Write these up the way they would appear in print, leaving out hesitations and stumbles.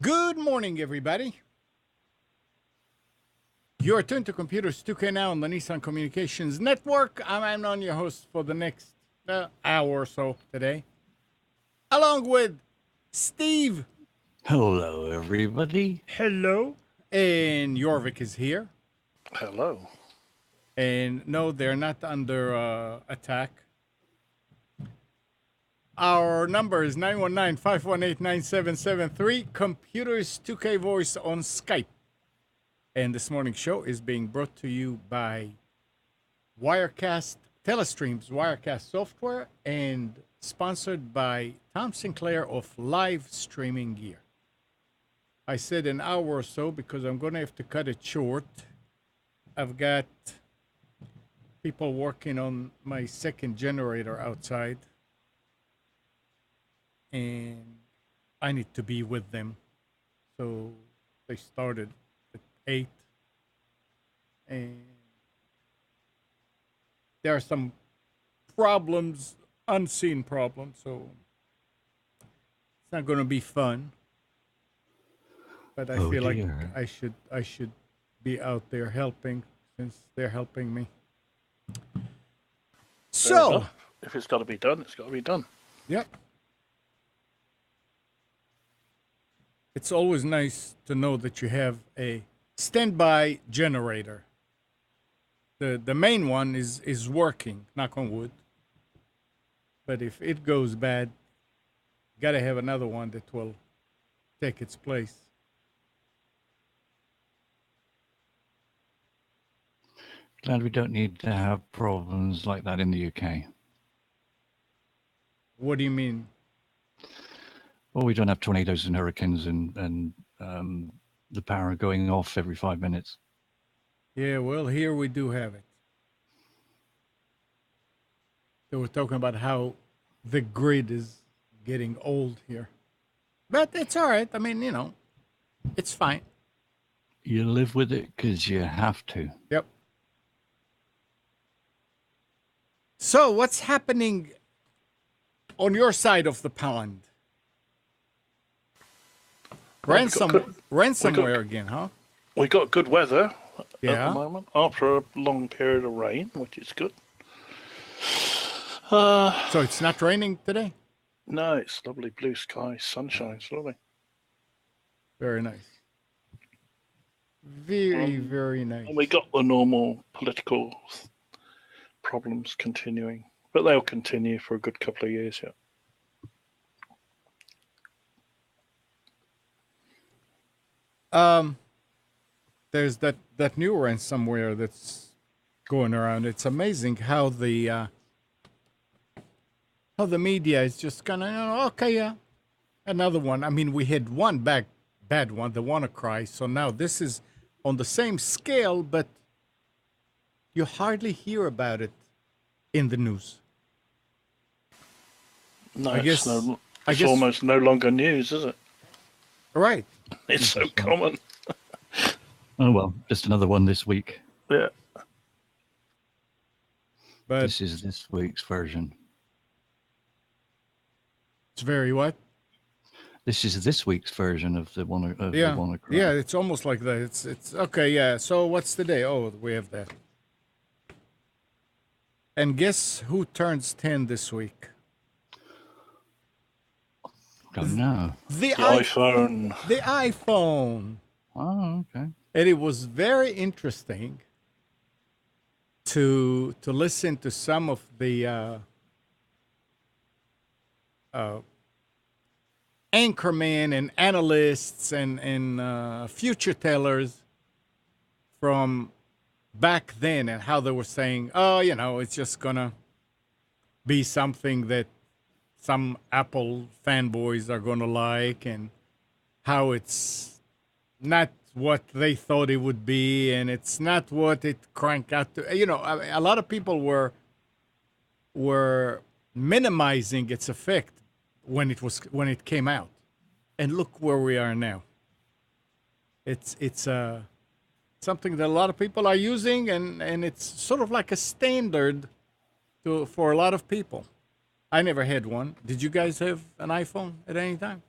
Good morning, everybody. You're tuned to Computers 2K now on the Nissan Communications Network. I'm Amnon, your host for the next hour or so today, along with Steve. Hello, everybody. Hello. And Jorvik is here. Hello. And no, they're not under attack. Our number is 919-518-9773. Computers 2K Voice on Skype. And this morning's show is being brought to you by Wirecast, Telestream's Wirecast software, and sponsored by Tom Sinclair of Live Streaming Gear. I said an hour or so because I'm going to have to cut it short. I've got people working on my second generator outside, and I need to be with them. So they started 8, and there are some problems, unseen problems, so it's not going to be fun. But I feel like I should be out there helping, since they're helping me. So, if it's got to be done, it's got to be done. Yep. It's always nice to know that you have a standby generator. The main one is working, knock on wood. But if it goes bad, you got to have another one that will take its place. Glad we don't need to have problems like that in the UK. What do you mean? Well, we don't have tornadoes and hurricanes and the power going off every 5 minutes. Yeah, well, here we do have it. They were talking about how the grid is getting old here. But it's all right. I mean, it's fine. You live with it because you have to. Yep. So what's happening on your side of the pond? Ransomware again, huh? We got good weather at Yeah. the moment after a long period of rain, which is good. So it's not raining today? No, it's lovely blue sky, sunshine, it's lovely. Very nice. Very, very nice. And we got the normal political problems continuing, but they'll continue for a good couple of years yet. There's that new ransomware that's going around. It's amazing how the media is just gonna okay, yeah, another one. I mean, we had one bad one, the WannaCry. So now this is on the same scale, but you hardly hear about it in the news. No, I guess almost no longer news, is it? Right. It's so common. Oh, well, just another one this week. Yeah. But this is this week's version. It's very what? This is this week's version of the one. Yeah. The WannaCry. Yeah, it's almost like that. It's okay. Yeah. So what's the day? Oh, we have that. And guess who turns 10 this week? Don't know. The iPhone. The iPhone. Oh, okay. And it was very interesting to listen to some of the anchormen and analysts and future tellers from back then, and how they were saying, oh, it's just gonna be something that some Apple fanboys are gonna like, and how it's not what they thought it would be, and it's not what it cranked out to. A lot of people were minimizing its effect when it came out, and look where we are now. It's something that a lot of people are using, and it's sort of like a standard for a lot of people. I never had one. Did you guys have an iPhone at any time?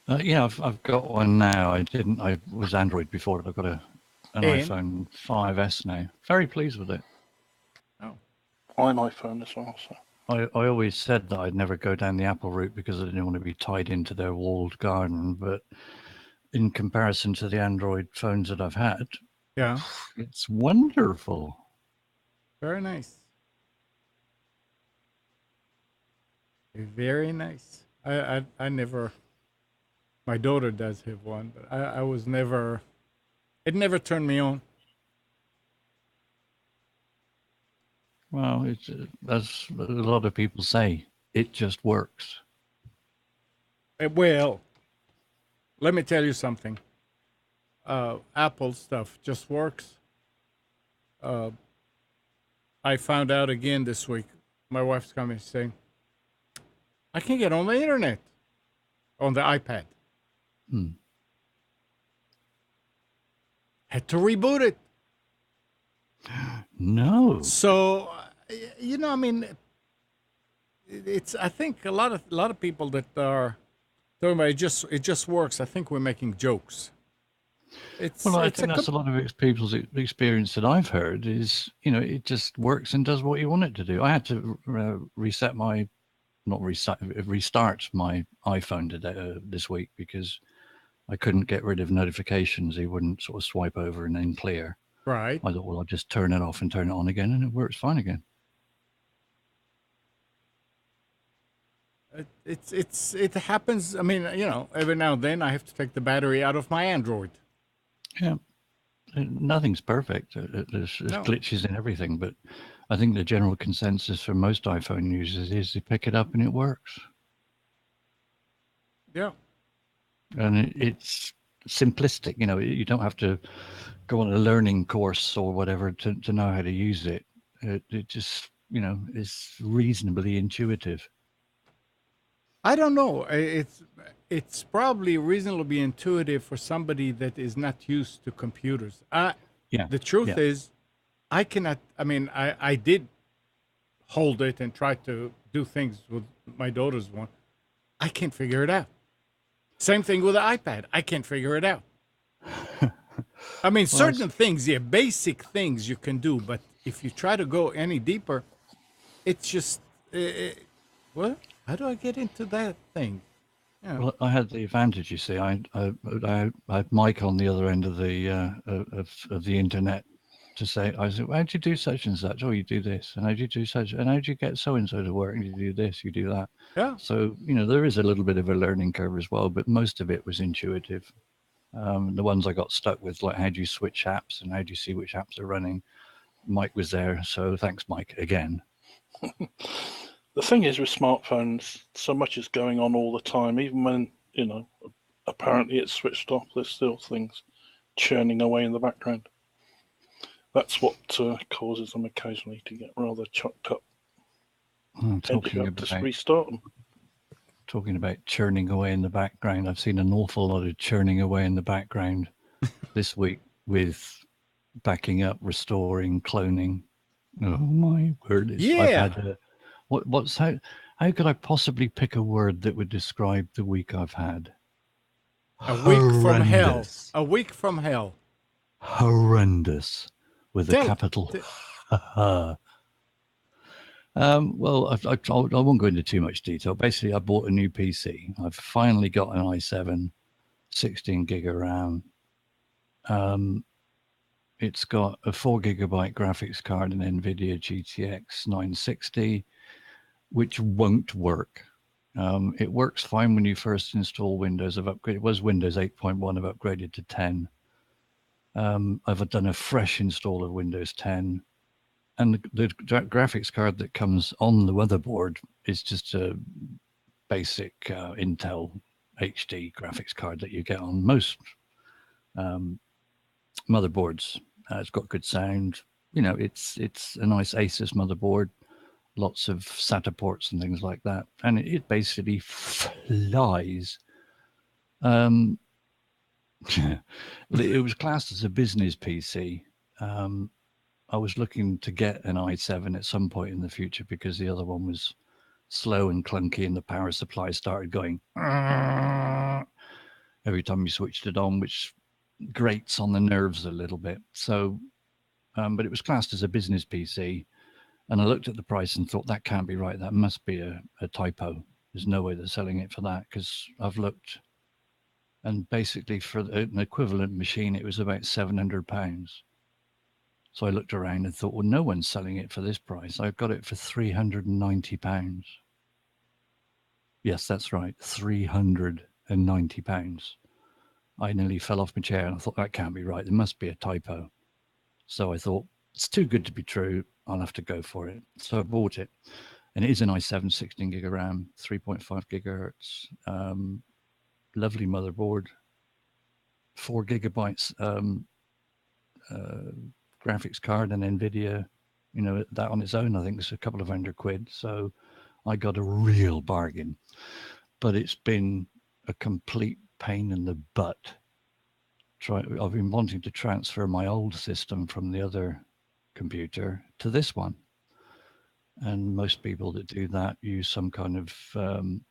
Yeah, I've got one now. I didn't. I was Android before, but I've got an And iPhone 5S now. Very pleased with it. oh, I'm iPhone as well. So I always said that I'd never go down the Apple route because I didn't want to be tied into their walled garden. But in comparison to the Android phones that I've had, yeah, it's wonderful. very nice, very nice. I never. My daughter does have one, but I was never. It never turned me on. Well, it's as a lot of people say, it just works. Well, let me tell you something. Apple stuff just works. Uh, I found out again this week. My wife's coming saying, I can't get on the internet on the iPad. Hmm. Had to reboot it. No. So, I mean, it's. I think a lot of people that are talking about it just works. I think we're making jokes. Well, I It's a think that's a lot of people's experience that I've heard is, it just works and does what you want it to do. I had to reset my, not reset, restart my iPhone today, this week because I couldn't get rid of notifications. They wouldn't sort of swipe over and then clear. right. I thought, well, I'll just turn it off and turn it on again, and it works fine again. It happens. I mean, every now and then I have to take the battery out of my Android. Yeah, nothing's perfect. There's No. glitches in everything, but I think the general consensus for most iPhone users is they pick it up and it works. Yeah. And it's simplistic. You don't have to go on a learning course or whatever to know how to use it. It just, is reasonably intuitive. I don't know. It's probably reasonably intuitive for somebody that is not used to computers. Yeah, The truth yeah. is, I cannot. I mean, I did hold it and try to do things with my daughter's one. I can't figure it out. Same thing with the iPad. I can't figure it out. I mean, Well, certain things, yeah, basic things you can do, but if you try to go any deeper, it's just, what? How do I get into that thing? Yeah. well, I had the advantage. You see, I had Mike on the other end of the of the internet to say. I said, "How'd you do such and such? Oh, you do this, and how'd you do such, and how'd you get so and so to work? And you do this, you do that." Yeah. So there is a little bit of a learning curve as well, but most of it was intuitive. The ones I got stuck with, like how do you switch apps and how do you see which apps are running, Mike was there, so thanks, Mike, again. the thing is with smartphones, so much is going on all the time. Even when apparently it's switched off, there's still things churning away in the background. That's what causes them occasionally to get rather chucked up. And you have to restart them. Talking about churning away in the background, I've seen an awful lot of churning away in the background this week with backing up, restoring, cloning. Oh my word! Yeah. I've had how could I possibly pick a word that would describe the week I've had? A week from hell. Horrendous. A week from hell. Horrendous, with a capital. Well, I won't go into too much detail. Basically, I bought a new PC. I've finally got an i7, 16 gig of RAM. It's got a 4 gigabyte graphics card, an Nvidia GTX 960, which won't work. It works fine when you first install Windows. I've upgraded. It was Windows 8.1. I've upgraded to 10. I've done a fresh install of Windows 10. And the graphics card that comes on the motherboard is just a basic Intel HD graphics card that you get on most motherboards. It's got good sound. It's a nice Asus motherboard, lots of SATA ports and things like that, and it basically flies. It was classed as a business PC. I was looking to get an i7 at some point in the future because the other one was slow and clunky and the power supply started going. every time you switched it on, which grates on the nerves a little bit. So, but it was classed as a business PC. And I looked at the price and thought, that can't be right. That must be a typo. There's no way they're selling it for that, because I've looked. And basically for an equivalent machine, it was about £700. So I looked around and thought, well, no one's selling it for this price. I've got it for £390. Yes, that's right, £390. I nearly fell off my chair and I thought, that can't be right. There must be a typo. So I thought, it's too good to be true. I'll have to go for it. So I bought it. And it is an i7 16 gig of RAM, 3.5 gigahertz, lovely motherboard, 4 gigabytes graphics card, and Nvidia, that on its own, I think is a couple of £100. So I got a real bargain, but it's been a complete pain in the butt. I've been wanting to transfer my old system from the other computer to this one. And most people that do that use some kind of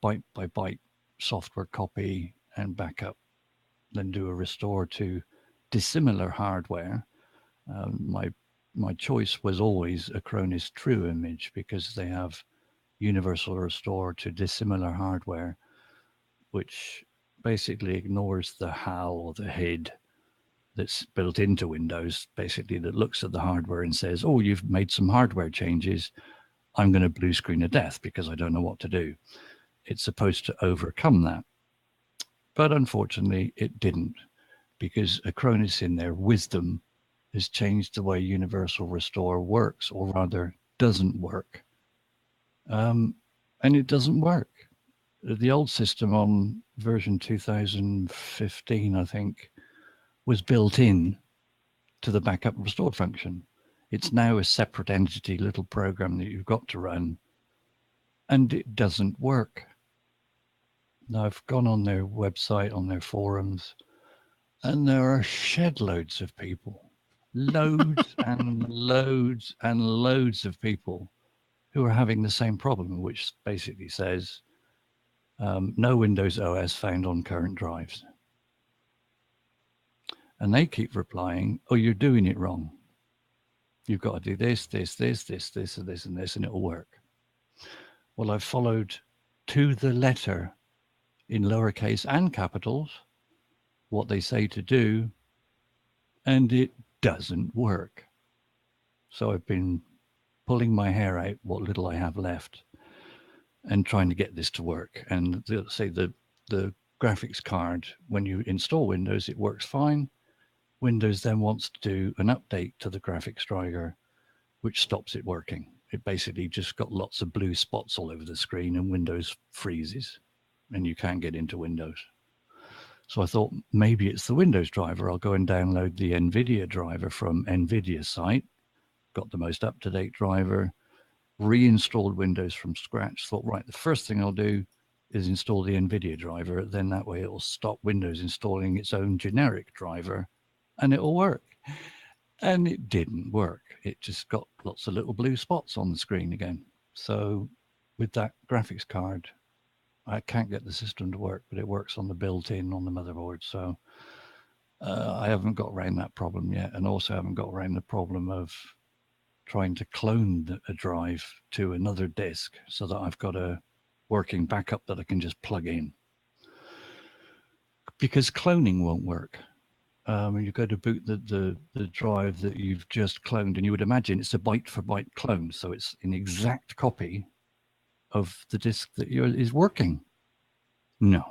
byte by byte software copy and backup, then do a restore to dissimilar hardware. My choice was always Acronis True Image, because they have universal restore to dissimilar hardware, which basically ignores the HAL or the HID that's built into Windows, basically, that looks at the hardware and says, oh, you've made some hardware changes. I'm going to blue screen of death because I don't know what to do. It's supposed to overcome that. But unfortunately, it didn't, because Acronis, in their wisdom, has changed the way Universal Restore works, or rather doesn't work. And it doesn't work. The old system on version 2015, I think, was built in to the backup restore function. It's now a separate entity, little program that you've got to run, and it doesn't work. Now, I've gone on their website, on their forums, and there are shed loads of people, loads and loads and loads of people who are having the same problem, which basically says, no Windows OS found on current drives. And they keep replying, oh, you're doing it wrong. You've got to do this, this, this, this, this, and this, and this, and it'll work. Well, I've followed to the letter, in lowercase and capitals, what they say to do, and it doesn't work. So I've been pulling my hair out, what little I have left, and trying to get this to work. And say the graphics card, when you install Windows, it works fine. Windows then wants to do an update to the graphics driver, which stops it working. It basically just got lots of blue spots all over the screen, and Windows freezes and you can't get into Windows. So I thought, maybe it's the Windows driver. I'll go and download the Nvidia driver from Nvidia's site, got the most up-to-date driver, reinstalled Windows from scratch. Thought, right, the first thing I'll do is install the Nvidia driver. Then that way it will stop Windows installing its own generic driver, and it will work. And it didn't work. It just got lots of little blue spots on the screen again. So with that graphics card, I can't get the system to work, but it works on the built-in on the motherboard. So I haven't got around that problem yet, and also haven't got around the problem of trying to clone a drive to another disk so that I've got a working backup that I can just plug in. Because cloning won't work. You go to boot the drive that you've just cloned, and you would imagine it's a byte for byte clone, so it's an exact copy of the disk that is working. No,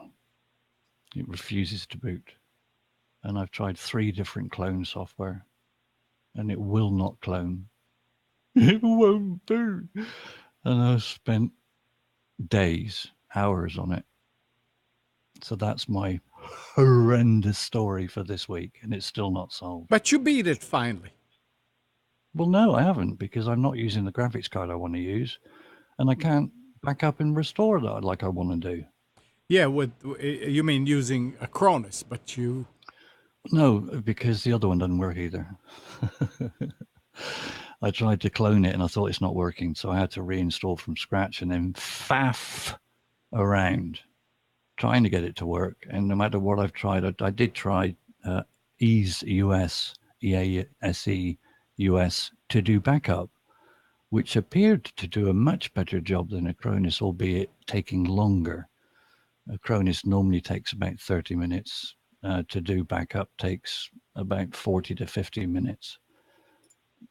it refuses to boot. And I've tried 3 different clone software, and it will not clone. It won't boot. And I've spent days, hours on it. So that's my horrendous story for this week, and it's still not solved. But you beat it finally. Well, no, I haven't, because I'm not using the graphics card I want to use, and I can't back up and restore that like I want to do. Yeah, you mean using Acronis, but you... No, because the other one doesn't work either. I tried to clone it and I thought it's not working, so I had to reinstall from scratch and then faff around trying to get it to work, and no matter what I've tried, I did try Ease US, EASE US to do backup, which appeared to do a much better job than Acronis, albeit taking longer. Acronis normally takes about 30 minutes. To do backup takes about 40 to 50 minutes.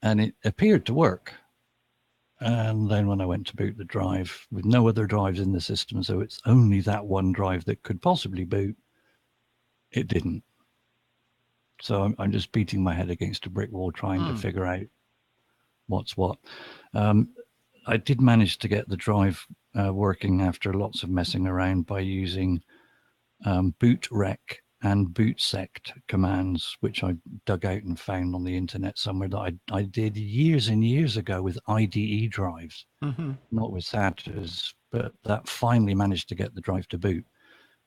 And it appeared to work. And then when I went to boot the drive with no other drives in the system, so it's only that one drive that could possibly boot, it didn't. So I'm just beating my head against a brick wall trying to figure out what's what. I did manage to get the drive working after lots of messing around by using bootrec and bootsect commands, which I dug out and found on the internet somewhere that I did years and years ago with IDE drives, not with SATAs, but that finally managed to get the drive to boot.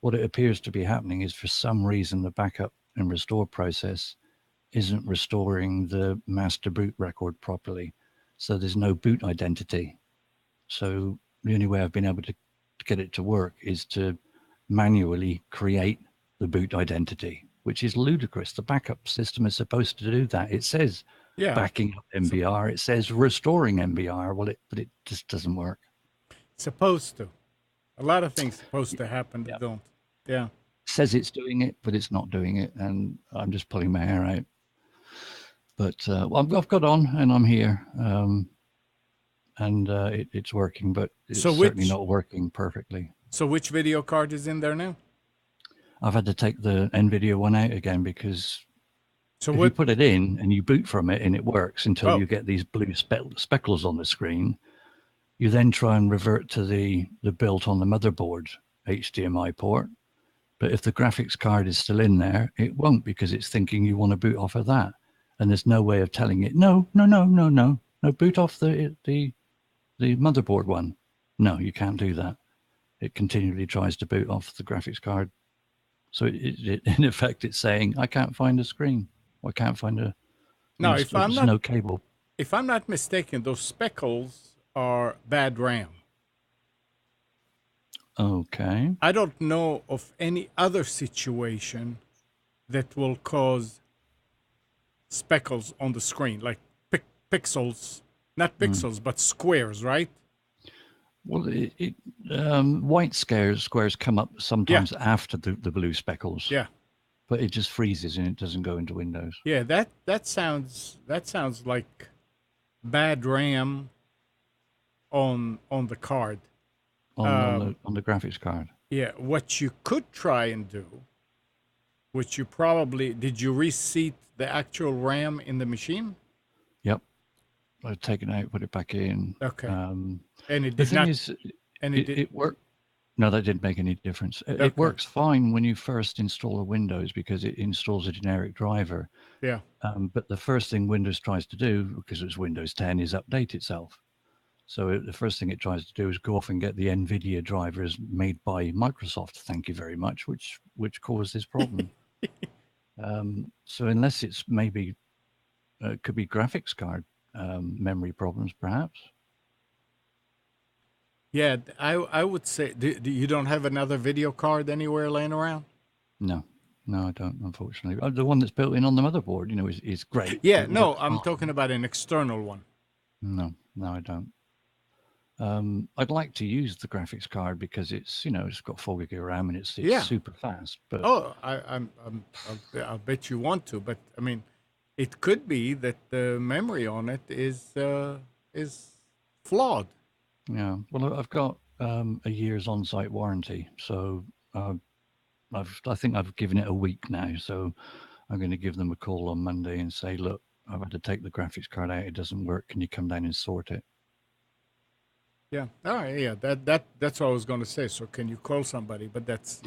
What it appears to be happening is, for some reason, the backup and restore process isn't restoring the master boot record properly. So there's no boot identity. So the only way I've been able to get it to work is to manually create the boot identity, which is ludicrous. The backup system is supposed to do that. It says backing up MBR. It says restoring MBR. Well, but it just doesn't work. Supposed to. A lot of things supposed to happen that don't. Yeah. It says it's doing it, but it's not doing it, and I'm just pulling my hair out. But I've got on, and I'm here, and it's working, but it's certainly not working perfectly. So which video card is in there now? I've had to take the Nvidia one out again because if you put it in and you boot from it and it works until you get these blue speckles on the screen, you then try and revert to the built on the motherboard HDMI port. But if the graphics card is still in there, it won't, because it's thinking you want to boot off of that. And there's no way of telling it, no, boot off the motherboard one. No, you can't do that. It continually tries to boot off the graphics card. So in effect, it's saying, I can't find a screen. I can't find a... Now, no cable. If I'm not mistaken, those speckles are bad RAM. Okay. I don't know of any other situation that will cause speckles on the screen, like pixels, not pixels, but squares, right? Well, white squares come up sometimes after the blue speckles. Yeah. But it just freezes and it doesn't go into Windows. Yeah, that sounds like bad RAM on the card. On the graphics card. Yeah, what you could try and do, which you probably did, you reseat the actual RAM in the machine? Yep. I've taken it out, put it back in. Okay. And it did not. It worked. No, that didn't make any difference. It works fine when you first install a Windows because it installs a generic driver. Yeah. But the first thing Windows tries to do, because it's Windows 10, is update itself. So the first thing it tries to do is go off and get the Nvidia drivers made by Microsoft. Thank you very much, which caused this problem. So unless it's maybe could be graphics card memory problems, perhaps. Yeah, I would say, you don't have another video card anywhere laying around? No, I don't, unfortunately. The one that's built in on the motherboard, is great. Yeah, no, I'm talking about an external one. No, I don't. I'd like to use the graphics card because it's, it's got 4 gig of RAM and it's super fast. But I'll bet you want to, but I mean, it could be that the memory on it is flawed. Yeah, well, I've got a year's on-site warranty, so I think I've given it a week now. So I'm going to give them a call on Monday and say, look, I've had to take the graphics card out. It doesn't work. Can you come down and sort it? Yeah. All right. Yeah. That's what I was going to say. So can you call somebody? But that's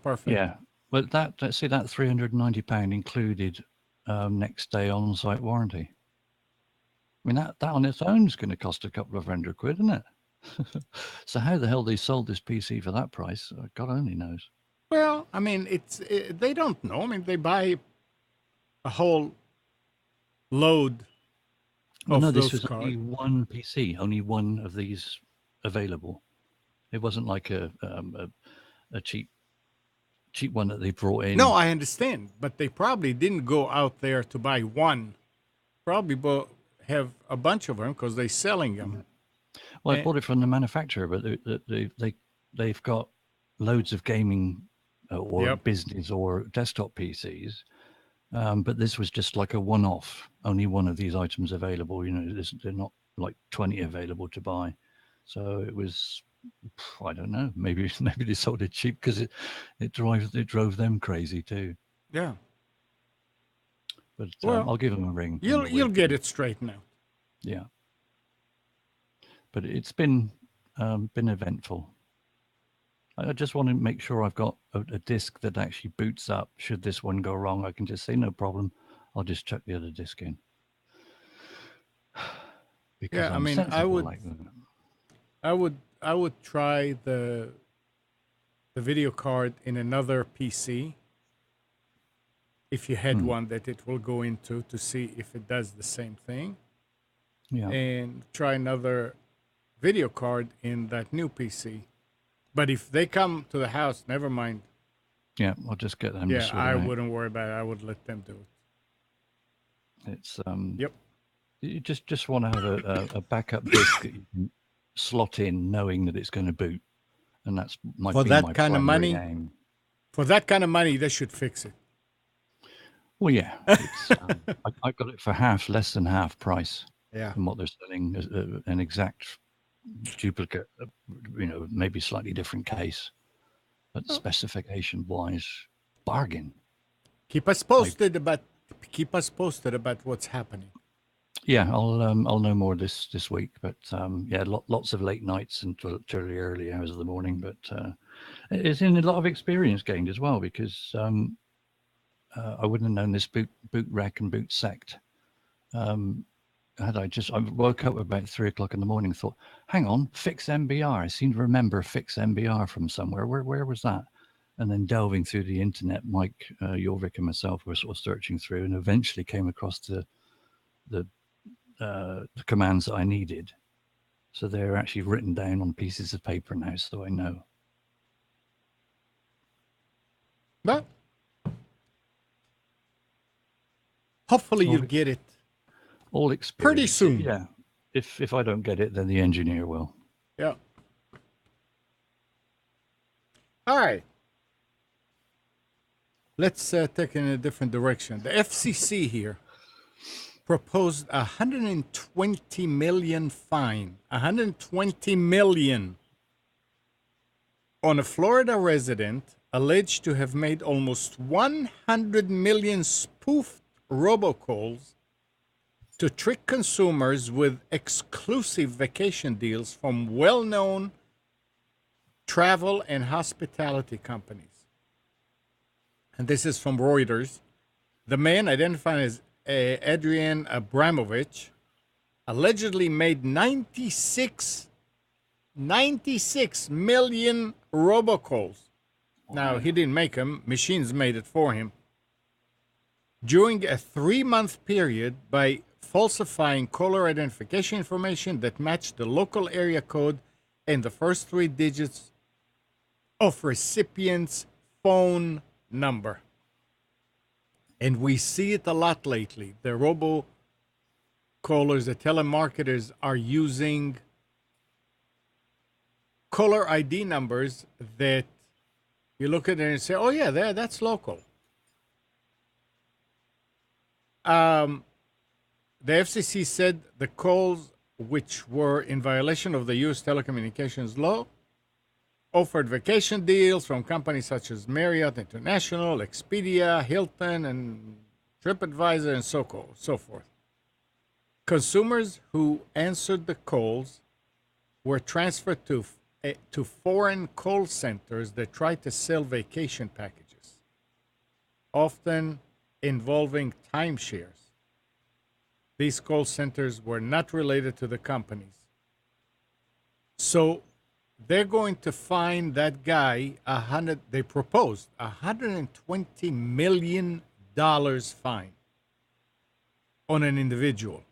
perfect. Yeah. But let's say that £390 included next day on-site warranty. I mean, that on its own is going to cost a couple of £100, isn't it? So how the hell they sold this PC for that price, God only knows. Well, I mean, they don't know. I mean, they buy a whole load of no, those this was cards. only one PC, only one of these available. It wasn't like a cheap cheap one that they brought in. No, I understand, but they probably didn't go out there to buy one. Probably have a bunch of them because they're selling them. Well, I bought it from the manufacturer, but they've got loads of gaming or business or desktop PCs. But this was just like a one-off. Only one of these items available. They're not like 20 available to buy. So it was, I don't know. Maybe they sold it cheap because it drove them crazy too. Yeah. But I'll give them a ring. You'll get it straightened out. Yeah. But it's been eventful. I just want to make sure I've got a disk that actually boots up. Should this one go wrong, I can just say no problem. I'll just chuck the other disk in. Because I mean, I would try the video card in another PC if you had one that it will go into to see if it does the same thing. Yeah. And try another video card in that new PC. But if they come to the house, never mind. Yeah, I'll just get them. Yeah, I wouldn't worry about it. I would let them do it. It's Yep. You just want to have a backup disk that you can slot in, knowing that it's going to boot, and that's my for that kind of money. Aim. For that kind of money, they should fix it. Well, yeah, I got it for less than half price. Yeah. From what they're selling, an exact duplicate, maybe slightly different case, but specification-wise, bargain. Keep us posted about what's happening. Yeah, I'll know more this week, but lots of late nights until the early hours of the morning. But it's in a lot of experience gained as well, because I wouldn't have known this boot rec and boot sect. I woke up about 3 o'clock in the morning and thought, hang on, fix MBR. I seem to remember fix MBR from somewhere. Where was that? And then delving through the internet, Mike, Jorvik and myself were sort of searching through, and eventually came across the commands that I needed. So they're actually written down on pieces of paper now, so I know. But hopefully you'll get it. All experience. Pretty soon. Yeah. If I don't get it, then the engineer will. Yeah. All right. Let's take it in a different direction. The FCC here proposed a $120 million fine. $120 million on a Florida resident alleged to have made almost 100 million spoofed robocalls to trick consumers with exclusive vacation deals from well-known travel and hospitality companies. And this is from Reuters. The man, identified as Adrian Abramovich, allegedly made 96 million robocalls. Now, he didn't make them. Machines made it for him. During a 3-month period by falsifying caller identification information that matched the local area code and the first 3 digits of recipient's phone number. And we see it a lot lately. The robocallers, the telemarketers are using caller ID numbers that you look at it and say, oh yeah, that's local. The FCC said the calls, which were in violation of the U.S. telecommunications law, offered vacation deals from companies such as Marriott International, Expedia, Hilton, and TripAdvisor, and so forth. Consumers who answered the calls were transferred to foreign call centers that tried to sell vacation packages, often involving timeshares. These call centers were not related to the companies. So they're going to fine that guy they proposed $120 million fine on an individual.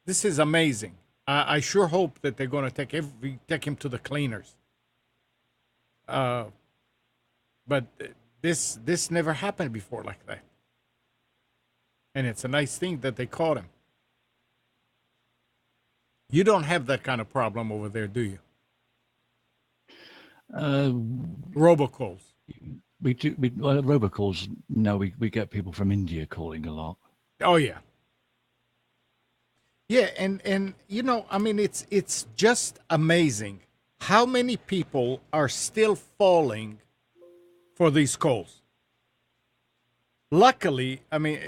This is amazing. I sure hope that they're going to take him to the cleaners. But this never happened before like that. And it's a nice thing that they caught him. You don't have that kind of problem over there, do you? Uh, Robocalls. we do well, robocalls. No, we get people from India calling a lot. Oh yeah. Yeah, and you know, I mean, it's just amazing how many people are still falling for these calls. Luckily, I mean,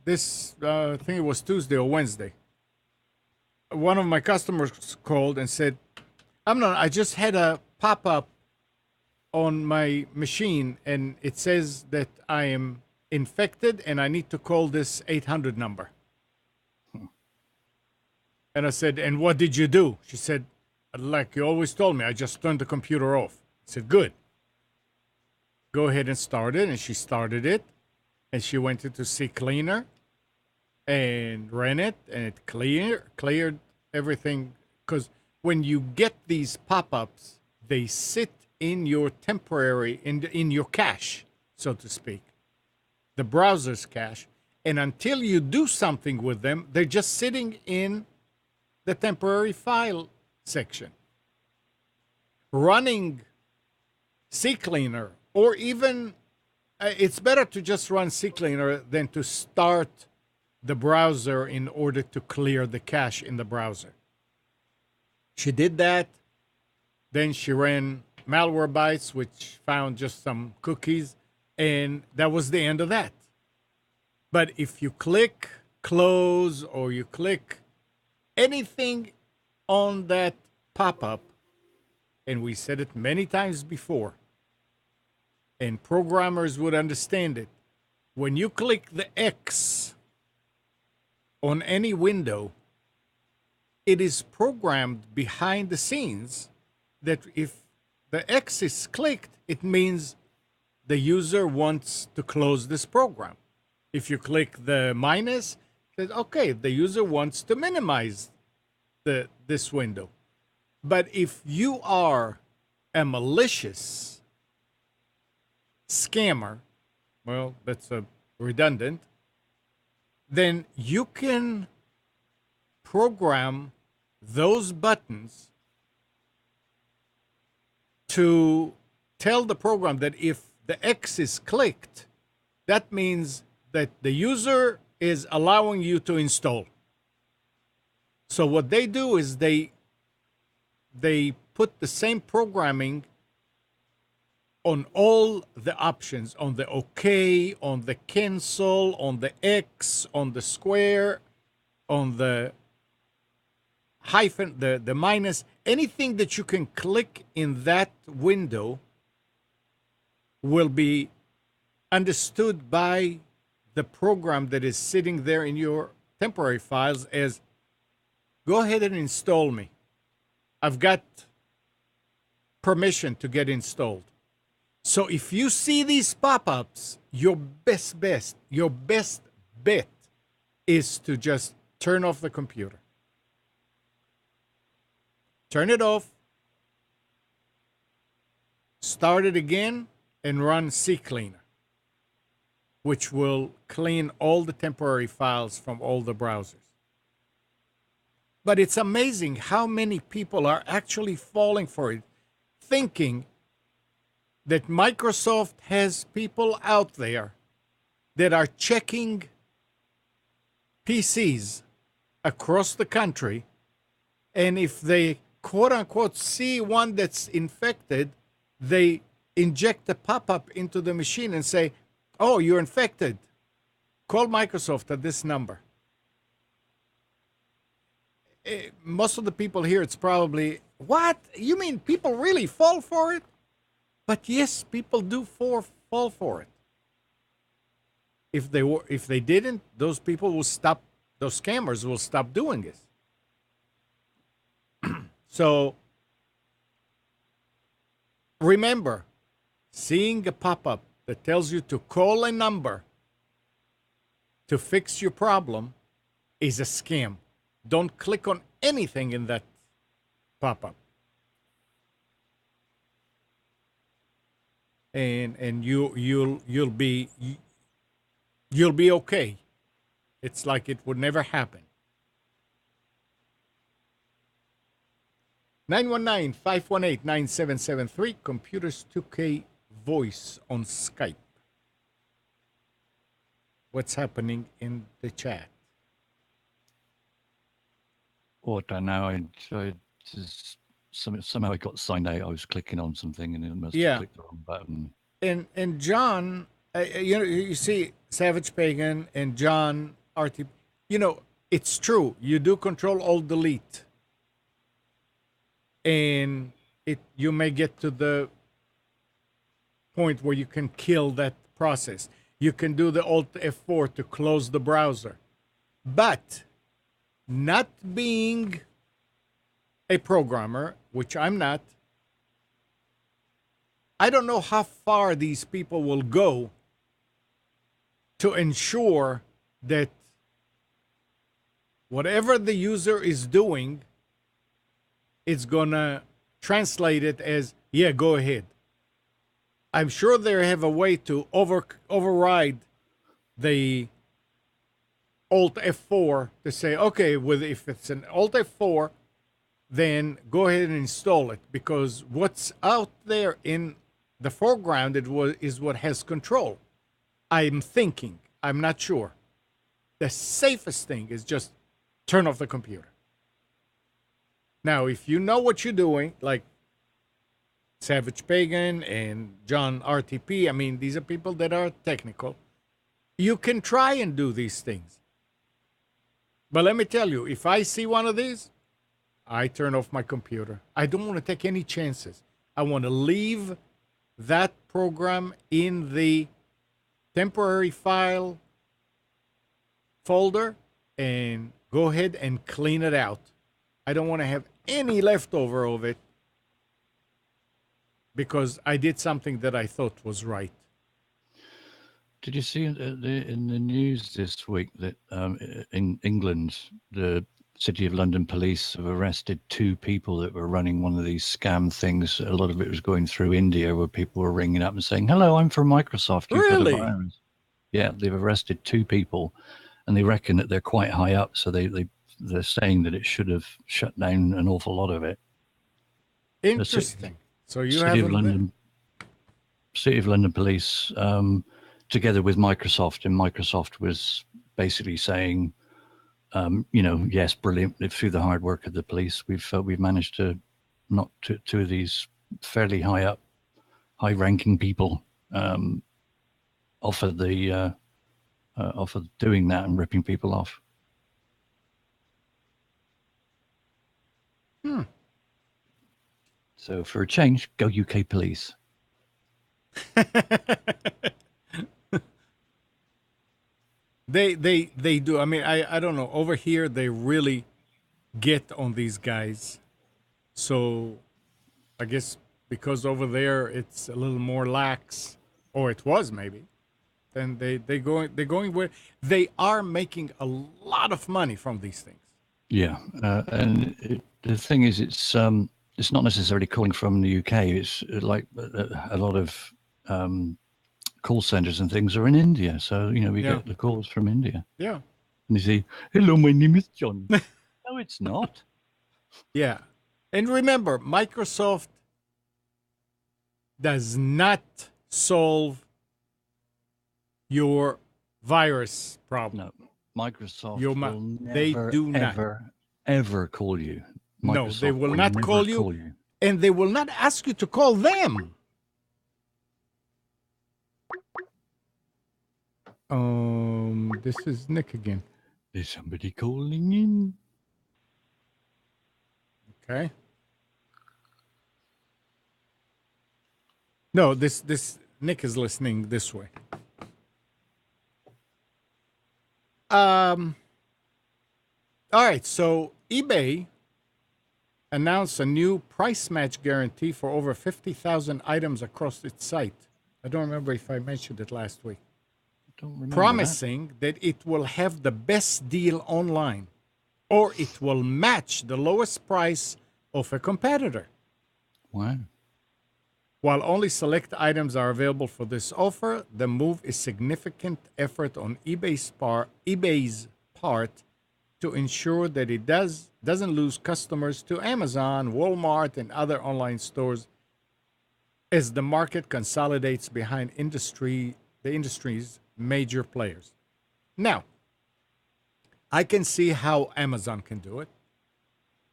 this I think it was Tuesday or Wednesday. One of my customers called and said, I just had a pop up on my machine, and it says that I am infected and I need to call this 800 number." And I said, "And what did you do?" She said, "Like you always told me, I just turned the computer off." I said, "Good. Go ahead and start it." And she started it, and she went into CCleaner and ran it, and it cleared everything. Because when you get these pop-ups, they sit in your temporary, in your cache, so to speak, the browser's cache. And until you do something with them, they're just sitting in the temporary file section. Running CCleaner, or even it's better to just run CCleaner than to start the browser in order to clear the cache in the browser. She did that. Then she ran Malwarebytes, which found just some cookies, and that was the end of that. But if you click close or you click anything on that pop-up, and we said it many times before, and programmers would understand it, when you click the X on any window, it is programmed behind the scenes that if the X is clicked, it means the user wants to close this program. If you click the minus, it says, okay, the user wants to minimize this window. But if you are a malicious scammer, well, that's a redundant, then you can program those buttons to tell the program that if the X is clicked, that means that the user is allowing you to install. So what they do is they put the same programming on all the options, on the OK, on the cancel, on the X, on the square, on the hyphen, the minus, anything that you can click in that window will be understood by the program that is sitting there in your temporary files as, go ahead and install me. I've got permission to get installed. So if you see these pop-ups, your best bet is to just turn off the computer. Turn it off, start it again, and run CCleaner, which will clean all the temporary files from all the browsers. But it's amazing how many people are actually falling for it, thinking that Microsoft has people out there that are checking PCs across the country, and if they quote unquote see one that's infected, they inject a pop-up into the machine and say, "Oh, you're infected. Call Microsoft at this number." Most of the people here, it's probably, "What? You mean people really fall for it?" But yes, people do fall for it. If they didn't, those people will stop. Those scammers will stop doing this. So remember, seeing a pop-up that tells you to call a number to fix your problem is a scam. Don't click on anything in that pop-up. and you'll be okay. It's like it would never happen. 919-518-9773, Computers 2K Voice on Skype. What's happening in the chat? Oh, I don't know. I just, somehow I got signed out. I was clicking on something and it must Yeah. have clicked the wrong button. And John, you see Savage Pagan and John RT. It's true. You do Control Alt Delete, and you may get to the point where you can kill that process. You can do the Alt F4 to close the browser, but not being a programmer, which I'm not, I don't know how far these people will go to ensure that whatever the user is doing, it's going to translate it as, yeah, go ahead. I'm sure they have a way to override the Alt F4 to say, okay, if it's an Alt F4, then go ahead and install it, because what's out there in the foreground is what has control. I'm thinking, I'm not sure. The safest thing is just turn off the computer. Now, if you know what you're doing, like Savage Pagan and John RTP, I mean, these are people that are technical. You can try and do these things. But let me tell you, if I see one of these, I turn off my computer. I don't want to take any chances. I want to leave that program in the temporary file folder and go ahead and clean it out. I don't want to have any leftover of it because I did something that I thought was right. Did you see in the news this week that in England, the City of London police have arrested 2 people that were running one of these scam things? A lot of it was going through India, where people were ringing up and saying, "Hello, I'm from Microsoft. You've got a Really? virus." Yeah, they've arrested 2 people, and they reckon that they're quite high up, so they're saying that it should have shut down an awful lot of it. Interesting. So you City of haven't London, City of London police, together with Microsoft, and Microsoft was basically saying, yes, brilliant. Through the hard work of the police, we've managed to knock 2 of these fairly high-ranking people off of doing that and ripping people off. So for a change, go UK police. They do. I mean, I don't know. Over here, they really get on these guys. So I guess because over there it's a little more lax, or it was maybe. Then they're going where they are making a lot of money from these things. Yeah, and the thing is, it's not necessarily calling from the UK. It's like a lot of call centers and things are in India. So, we get the calls from India. Yeah. And you say, "Hello, my name is John." No, it's not. Yeah. And remember, Microsoft does not solve your virus problem. No, Microsoft will they never, do not. ever call you. No, they will not never call you. And they will not ask you to call them. This is Nick again. Is somebody calling in? Okay. No, this Nick is listening this way. All right, so eBay announced a new price match guarantee for over 50,000 items across its site. I don't remember if I mentioned it last week. Don't remember Promising that it will have the best deal online, or it will match the lowest price of a competitor. Wow. While only select items are available for this offer, the move is significant effort on eBay's part to ensure that it doesn't lose customers to Amazon, Walmart, and other online stores as the market consolidates behind the industry's major players. Now, I can see how Amazon can do it.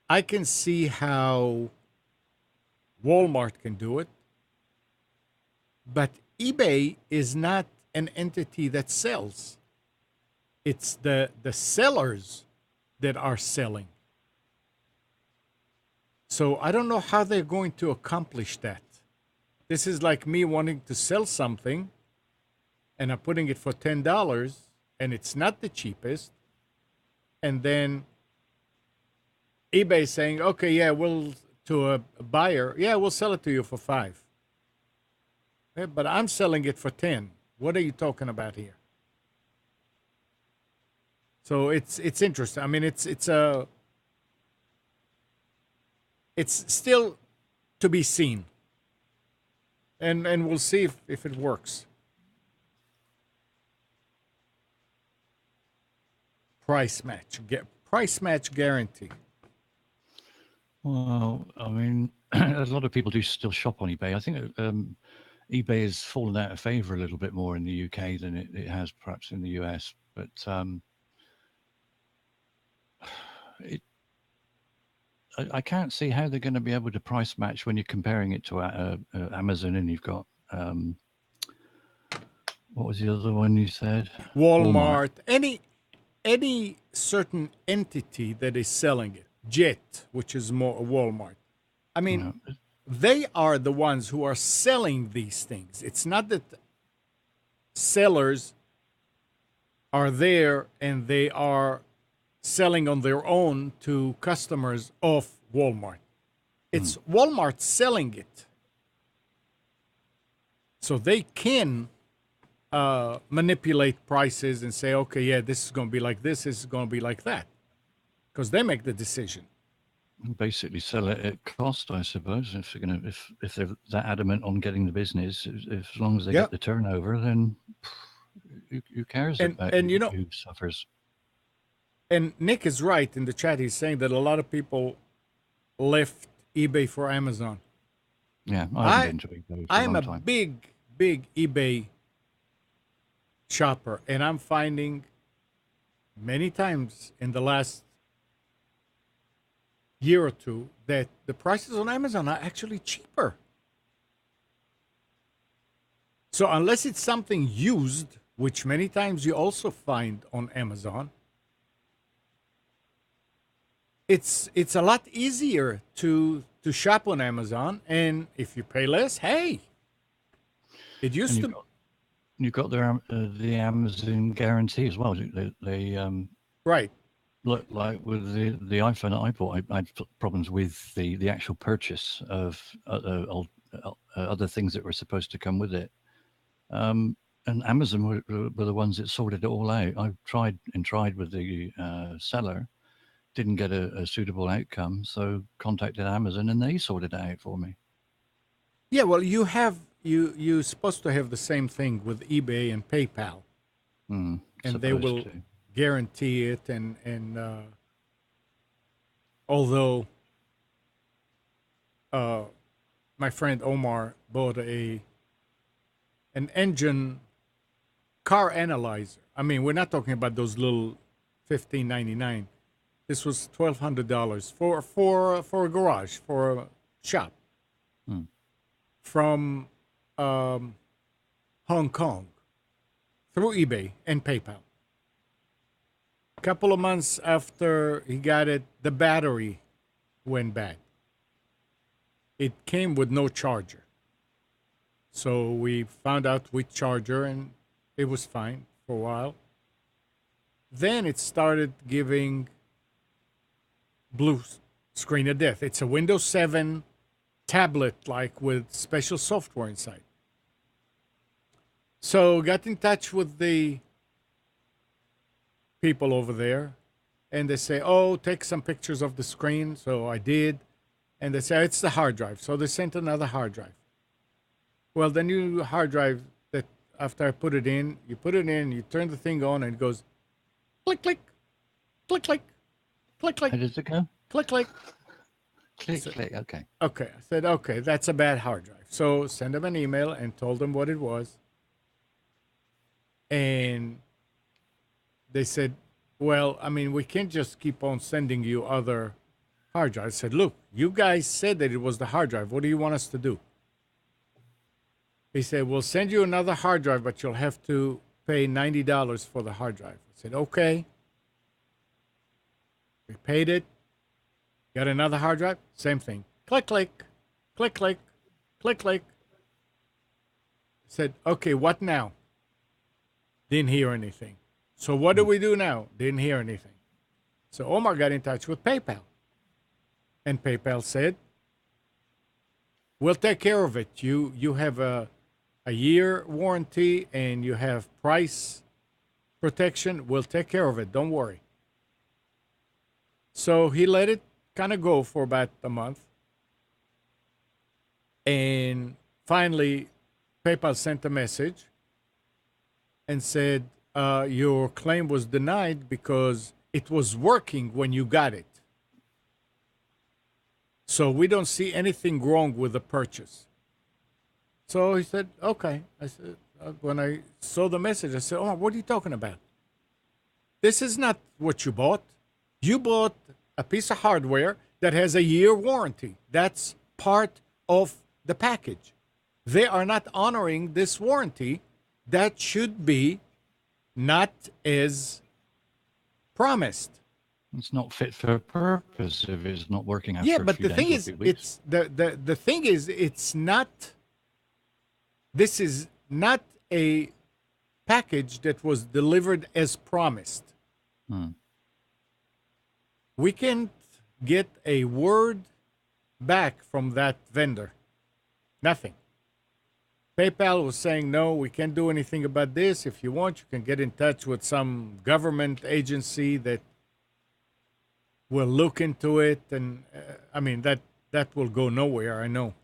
I can see how Walmart can do it. But eBay is not an entity that sells. It's the sellers that are selling. So I don't know how they're going to accomplish that. This is like me wanting to sell something and I'm putting it for $10 and it's not the cheapest. And then eBay saying, okay, yeah, we'll, to a buyer, yeah, we'll sell it to you for 5. Yeah, but I'm selling it for 10. What are you talking about here? So it's interesting. I mean, it's still to be seen, and we'll see if it works. Price match guarantee. Well, I mean, a lot of people do still shop on eBay. I think eBay has fallen out of favor a little bit more in the UK than it has perhaps in the US. But I can't see how they're going to be able to price match when you're comparing it to Amazon, and you've got what was the other one you said? Walmart. Any certain entity that is selling it. Jet, which is more Walmart. I mean, they are the ones who are selling these things. It's not that sellers are there and they are selling on their own to customers of Walmart. It's Walmart selling it. So they can manipulate prices and say, okay, yeah, this is going to be like this is going to be like that. Because they make the decision. Basically sell it at cost, I suppose. If they're if they're that adamant on getting the business, as long as they get the turnover, then who cares about who suffers? And Nick is right in the chat. He's saying that a lot of people left eBay for Amazon. Yeah, I haven't been to eBay for a long time. I'm a big eBay shopper, and I'm finding many times in the last year or two that the prices on Amazon are actually cheaper. So unless it's something used, which many times you also find on Amazon, it's a lot easier to shop on Amazon, and if you pay less, hey, it used to. You've got the Amazon guarantee as well. They right. Look, like with the iPhone that I bought, I had problems with the actual purchase of other things that were supposed to come with it. And Amazon were the ones that sorted it all out. I tried with the seller, didn't get a suitable outcome, so contacted Amazon and they sorted it out for me. Yeah, well, you're supposed to have the same thing with eBay and PayPal, and they will guarantee it. And although my friend Omar bought an engine car analyzer. I mean, we're not talking about those little $15.99. This was $1,200 for a garage, for a shop from Hong Kong through eBay and PayPal. A couple of months after he got it, the battery went bad. It came with no charger. So we found out which charger, and it was fine for a while. Then it started giving blue screen of death. It's a Windows 7 tablet, like with special software inside. So got in touch with the people over there, and they say, oh, take some pictures of the screen. So I did, and they say, it's the hard drive. So they sent another hard drive. Well, the new hard drive that after I put it in, you turn the thing on, and it goes click, click, click, click, click, click, How does it go? click, click. Click, So- click. Okay. Okay, I said, okay, that's a bad hard drive. So send them an email and told them what it was. And they said, well, I mean, we can't just keep on sending you other hard drives. I said, look, you guys said that it was the hard drive. What do you want us to do? He said, we'll send you another hard drive, but you'll have to pay $90 for the hard drive. I said, okay. We paid it. Got another hard drive? Same thing. Click, click, click, click, click, click. Said, okay, what now? Didn't hear anything. So what do we do now? Didn't hear anything. So Omar got in touch with PayPal. And PayPal said, we'll take care of it. You have a year warranty and you have price protection. We'll take care of it. Don't worry. So he let it kind of go for about a month. And finally, PayPal sent a message and said, your claim was denied because it was working when you got it. So we don't see anything wrong with the purchase. So he said, okay. I said, when I saw the message, I said, oh, what are you talking about? This is not what you bought. You bought a piece of hardware that has a year warranty. That's part of the package. They are not honoring this warranty. That should be not as promised. It's not fit for purpose if it's not working after Yeah, a but few the days thing or is, a few weeks. it's the thing is, it's not. This is not a package that was delivered as promised. We can't get a word back from that vendor. Nothing. PayPal was saying, no, we can't do anything about this. If you want, you can get in touch with some government agency that will look into it. And I mean, that will go nowhere, I know.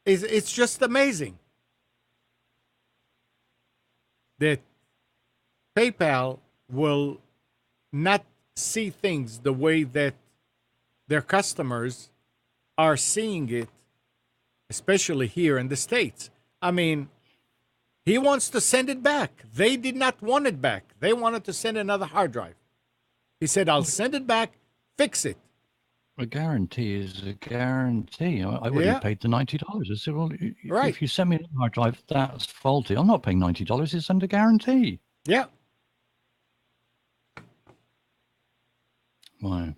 It's just amazing that PayPal will not see things the way that their customers are seeing it, especially here in the States. I mean, he wants to send it back. They did not want it back. They wanted to send another hard drive. He said, I'll send it back, fix it. A guarantee is a guarantee. I wouldn't Yeah. have paid the $90. I said, well, Right. if you send me a hard drive that's faulty, I'm not paying $90. It's under guarantee. Yeah. Wow.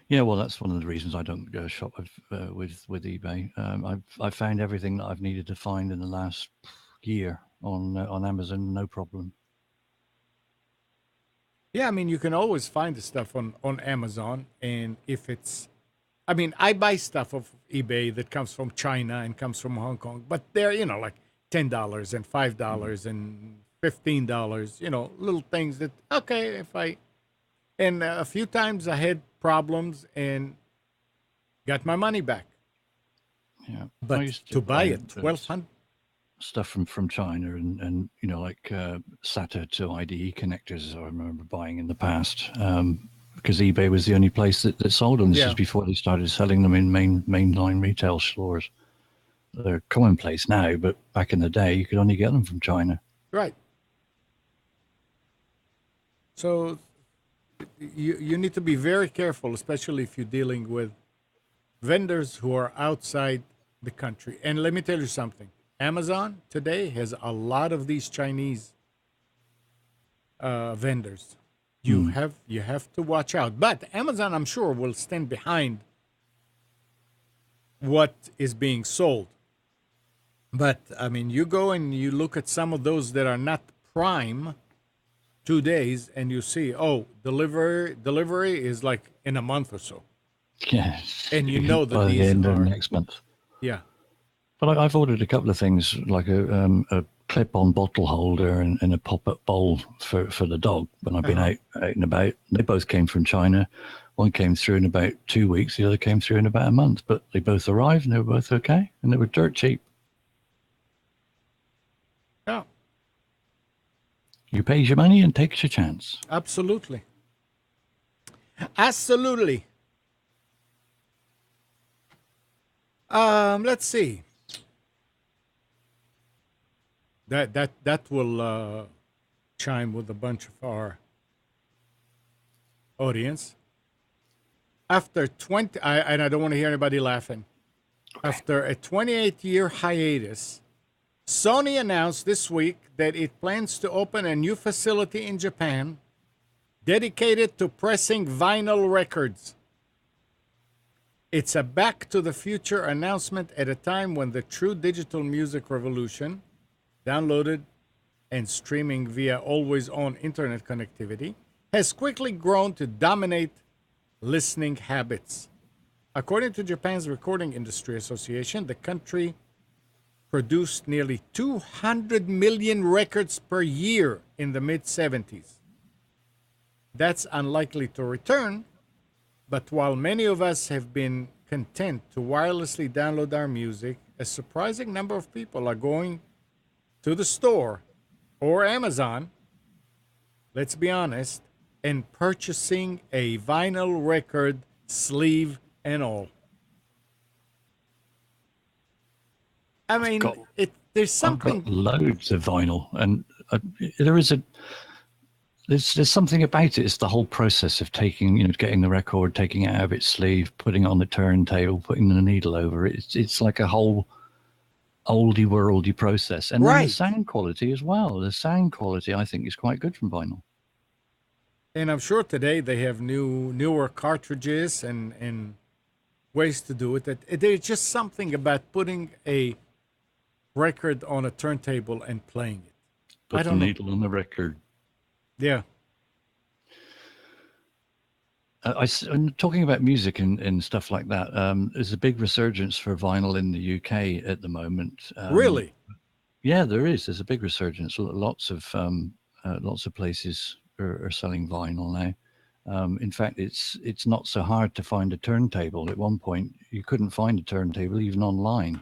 Yeah, well, that's one of the reasons I don't go shop with eBay. I've found everything that I've needed to find in the last year on Amazon, no problem. Yeah, I mean, you can always find the stuff on Amazon. And if it's, I mean, I buy stuff off eBay that comes from China and comes from Hong Kong, but they're, like $10 and $5 and $15, little things that, okay, and a few times I had problems and got my money back. Yeah, But I used to buy it, uh, 1200 stuff from China and like SATA to IDE connectors. I remember buying in the past because eBay was the only place that sold them. This Yeah. is before they started selling them in mainline retail stores. They're commonplace now, but back in the day, you could only get them from China. Right. So you need to be very careful, especially if you're dealing with vendors who are outside the country. And let me tell you something. Amazon today has a lot of these Chinese vendors. You have to watch out. But Amazon, I'm sure, will stand behind what is being sold. But I mean, you go and you look at some of those that are not Prime 2 days, and you see, oh, delivery is like in a month or so. Yes. And you know that by the these end of are- next month. Yeah. But I've ordered a couple of things, like a clip-on bottle holder and a pop-up bowl for the dog when I've been out and about. They both came from China. One came through in about 2 weeks, the other came through in about a month, but they both arrived and they were both okay, and they were dirt cheap. Yeah, You pays your money and takes your chance. absolutely. Absolutely. Let's see. That will chime with a bunch of our audience. After 20, and I don't want to hear anybody laughing. Okay. After a 28-year hiatus, Sony announced this week that it plans to open a new facility in Japan dedicated to pressing vinyl records. It's a back to the future announcement at a time when the true digital music revolution, downloaded and streaming via always on internet connectivity, has quickly grown to dominate listening habits. According to Japan's Recording Industry Association, the country produced nearly 200 million records per year in the mid-70s. That's unlikely to return, but while many of us have been content to wirelessly download our music, a surprising number of people are going to the store or Amazon, let's be honest, and purchasing a vinyl record, sleeve and all. I mean, got- there's I've got something. loads of vinyl, and there's something about it. It's the whole process of getting the record, taking it out of its sleeve, putting it on the turntable, putting the needle over it. It's like a whole oldie worldy process, and then Right. the sound quality as well. The sound quality, I think, is quite good from vinyl. And I'm sure today they have newer cartridges and ways to do it. That there's just something about putting a record on a turntable and playing it. Put I the don't know. needle on the record. Yeah. And talking about music and stuff like that, there's a big resurgence for vinyl in the UK at the moment. Really? Yeah, there is. There's a big resurgence. Lots of places are selling vinyl now. In fact, it's not so hard to find a turntable. At one point, you couldn't find a turntable even online,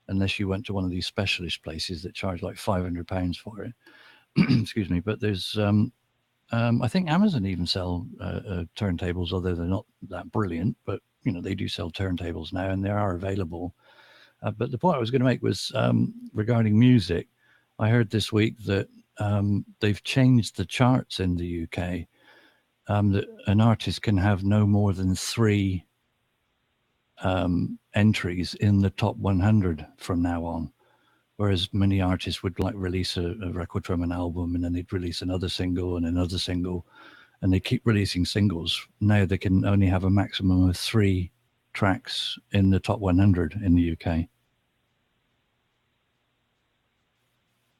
unless you went to one of these specialist places that charge like £500 for it. Excuse me. But there's, I think Amazon even sell turntables, although they're not that brilliant. But they do sell turntables now, and they are available. But the point I was going to make was regarding music. I heard this week that they've changed the charts in the UK. That an artist can have no more than 3 entries in the top 100 from now on, whereas many artists would release a record from an album, and then they'd release another single and another single, and they keep releasing singles. Now they can only have a maximum of 3 tracks in the top 100 in the UK.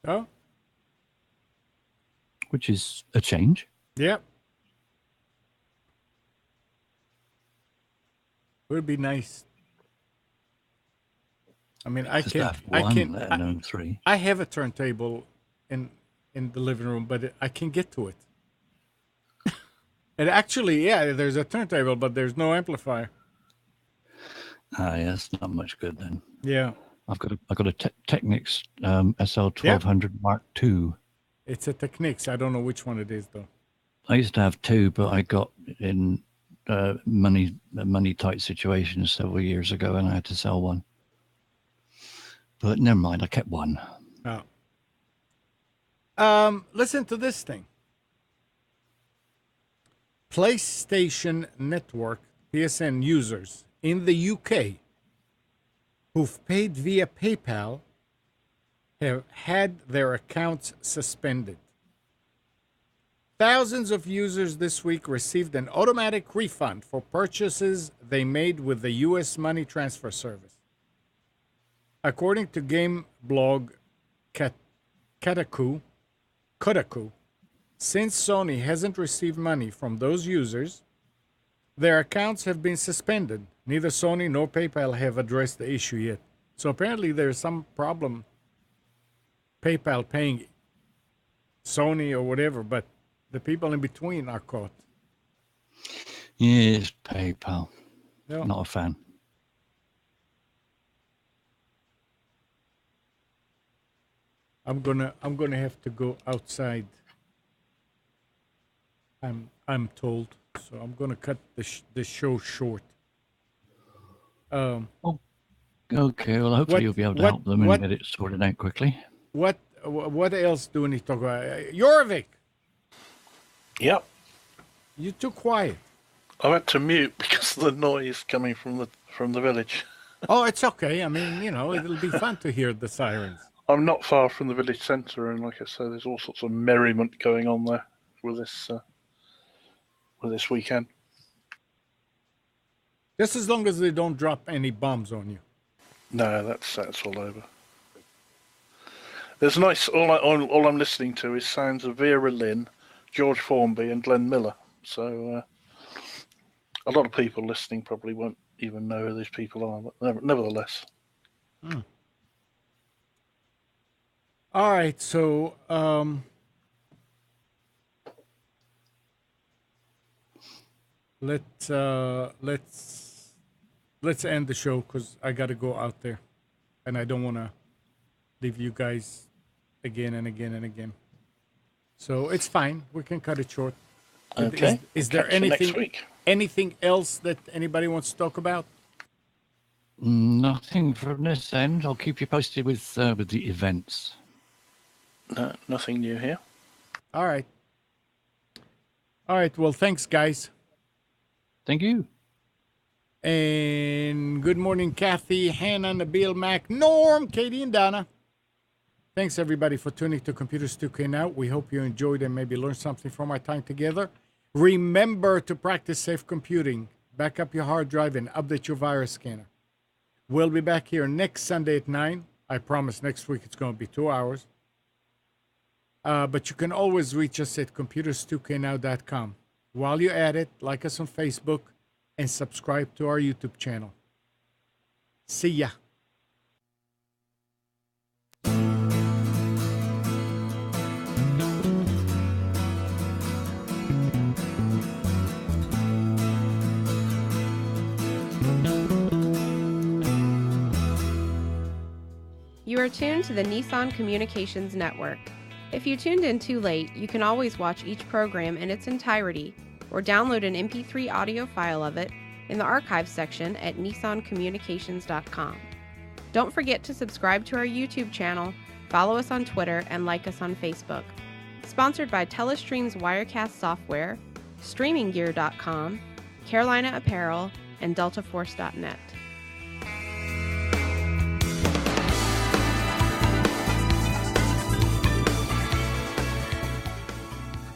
Oh, Which is a change. yeah. Would be nice. I mean, I Just to can, have I one, can, let I, alone 3. I have a turntable in the living room, but I can get to it. And actually, yeah, there's a turntable, but there's no amplifier. Yeah, that's not much good then. Yeah, I've got a Technics SL1200 Mark II. it's a Technics. I don't know which one it is though. I used to have 2, but I got in money tight situations several years ago, and I had to sell one. But never mind, I kept one. Oh. Listen to this thing. PlayStation Network PSN users in the UK who've paid via PayPal have had their accounts suspended. Thousands of users this week received an automatic refund for purchases they made with the US money transfer service. According to game blog Kotaku, since Sony hasn't received money from those users, their accounts have been suspended. Neither Sony nor PayPal have addressed the issue yet. So apparently there's some problem PayPal paying Sony or whatever, but the people in between are caught. Yes, PayPal. No. Not a fan. I'm gonna have to go outside. I'm told, so I'm gonna cut the show short. Okay, well, hopefully you'll be able to help them and get it sorted out quickly. What else do we need to talk about? Jorvik, Yep. you're too quiet. I went to mute because of the noise coming from the village. Oh, it's okay. I mean, it'll be fun to hear the sirens. I'm not far from the village centre, and like I say, there's all sorts of merriment going on there with this weekend. Just as long as they don't drop any bombs on you. No, that's all over. There's nice. All I'm listening to is sounds of Vera Lynn, George Formby, and Glenn Miller. So a lot of people listening probably won't even know who these people are, but nevertheless. All right, so let's end the show because I got to go out there, and I don't want to leave you guys again and again and again. So it's fine. We can cut it short. Okay. Is there next week. anything else that anybody wants to talk about? Nothing from this end. I'll keep you posted with the events. No, nothing new here. All right. Well, thanks, guys. Thank you. And good morning, Kathy, Hannah, Nabil, Mac, Norm, Katie, and Donna. Thanks, everybody, for tuning to Computers 2K Now. We hope you enjoyed and maybe learned something from our time together. Remember to practice safe computing. Back up your hard drive and update your virus scanner. We'll be back here next Sunday at 9. I promise next week it's going to be 2 hours. But you can always reach us at computers2know.com. While you're at it, like us on Facebook and subscribe to our YouTube channel. See ya. You are tuned to the Nissan Communications Network. If you tuned in too late, you can always watch each program in its entirety or download an MP3 audio file of it in the archives section at nissancommunications.com. Don't forget to subscribe to our YouTube channel, follow us on Twitter, and like us on Facebook. Sponsored by Telestream's Wirecast software, StreamingGear.com, Carolina Apparel, and DeltaForce.net.